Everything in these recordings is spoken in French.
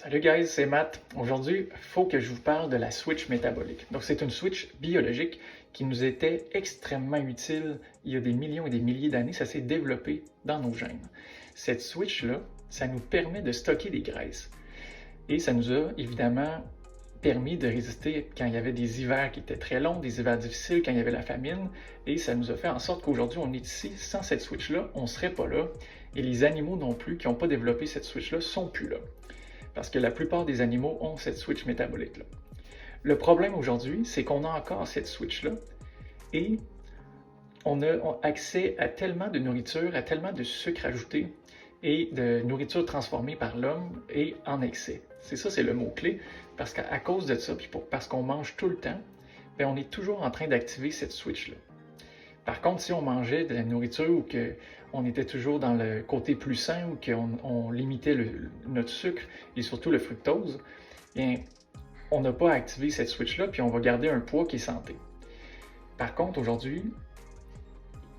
Salut guys, c'est Matt. Aujourd'hui, il faut que je vous parle de la switch métabolique. Donc, c'est une switch biologique qui nous était extrêmement utile il y a des millions et des milliers d'années. Ça s'est développé dans nos gènes. Cette switch-là, ça nous permet de stocker des graisses. Et ça nous a évidemment permis de résister quand il y avait des hivers qui étaient très longs, des hivers difficiles, quand il y avait la famine. Et ça nous a fait en sorte qu'aujourd'hui, on est ici. Sans cette switch-là, on ne serait pas là. Et les animaux non plus qui n'ont pas développé cette switch-là ne sont plus là. Parce que la plupart des animaux ont cette switch métabolique-là. Le problème aujourd'hui, c'est qu'on a encore cette switch-là et on a accès à tellement de nourriture, à tellement de sucre ajouté et de nourriture transformée par l'homme et en excès. C'est ça, c'est le mot-clé, parce qu'à cause de ça, puis parce qu'on mange tout le temps, bien, on est toujours en train d'activer cette switch-là. Par contre, si on mangeait de la nourriture ou qu'on était toujours dans le côté plus sain ou qu'on limitait notre sucre et surtout le fructose, bien, on n'a pas activé cette switch-là puis on va garder un poids qui est santé. Par contre, aujourd'hui,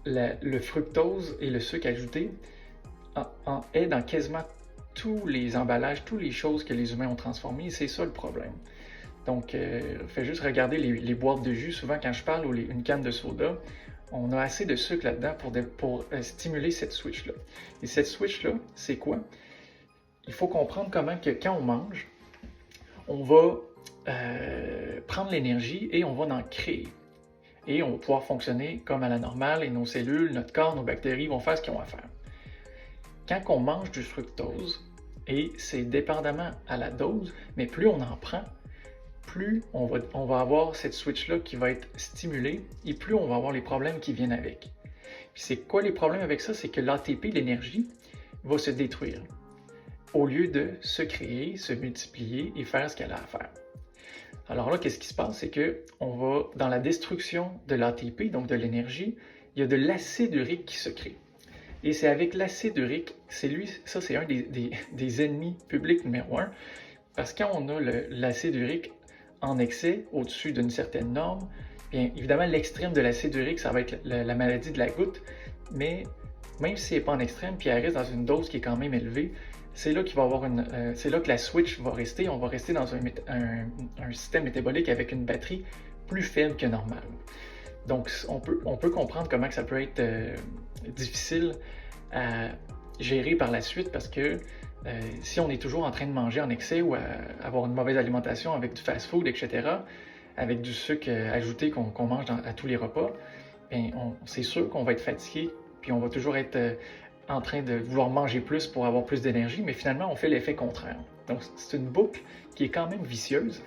le fructose et le sucre ajouté est dans quasiment tous les emballages, toutes les choses que les humains ont transformées et c'est ça le problème. Donc, fais juste regarder les boîtes de jus. Souvent, quand je parle ou une canne de soda, on a assez de sucre là-dedans pour stimuler cette switch-là. Et cette switch-là, c'est quoi? Il faut comprendre comment que quand on mange, on va prendre l'énergie et on va en créer. Et on va pouvoir fonctionner comme à la normale et nos cellules, notre corps, nos bactéries vont faire ce qu'ils ont à faire. Quand on mange du fructose, et c'est dépendamment à la dose, mais plus on en prend, plus on va avoir cette switch-là qui va être stimulée et plus on va avoir les problèmes qui viennent avec. Puis c'est quoi les problèmes avec ça? C'est que l'ATP, l'énergie, va se détruire au lieu de se créer, se multiplier et faire ce qu'elle a à faire. Alors là, qu'est-ce qui se passe? C'est que dans la destruction de l'ATP, donc de l'énergie, il y a de l'acide urique qui se crée. Et c'est avec l'acide urique, c'est un des ennemis publics numéro 1, parce que quand on a l'acide urique en excès, au-dessus d'une certaine norme, bien évidemment, l'extrême de l'acide urique, ça va être la maladie de la goutte, mais même si elle n'est pas en extrême, puis elle reste dans une dose qui est quand même élevée, c'est là c'est là que la switch va rester. On va rester dans un système métabolique avec une batterie plus faible que normale. Donc, on peut comprendre comment que ça peut être difficile à gérer par la suite parce que si on est toujours en train de manger en excès ou avoir une mauvaise alimentation avec du fast-food, etc., avec du sucre ajouté qu'on mange à tous les repas, c'est sûr qu'on va être fatigué, puis on va toujours être en train de vouloir manger plus pour avoir plus d'énergie, mais finalement, on fait l'effet contraire. Donc, c'est une boucle qui est quand même vicieuse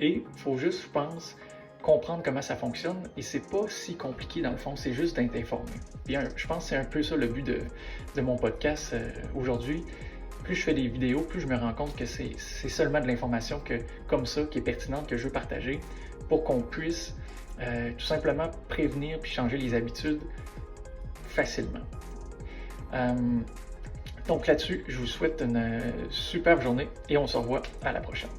et il faut juste, je pense, comprendre comment ça fonctionne et c'est pas si compliqué dans le fond, c'est juste d'être informé. Bien, je pense que c'est un peu ça le but de mon podcast aujourd'hui. Plus je fais des vidéos, plus je me rends compte que c'est seulement de l'information comme ça qui est pertinente que je veux partager pour qu'on puisse tout simplement prévenir puis changer les habitudes facilement. Donc là-dessus, je vous souhaite une superbe journée et on se revoit à la prochaine.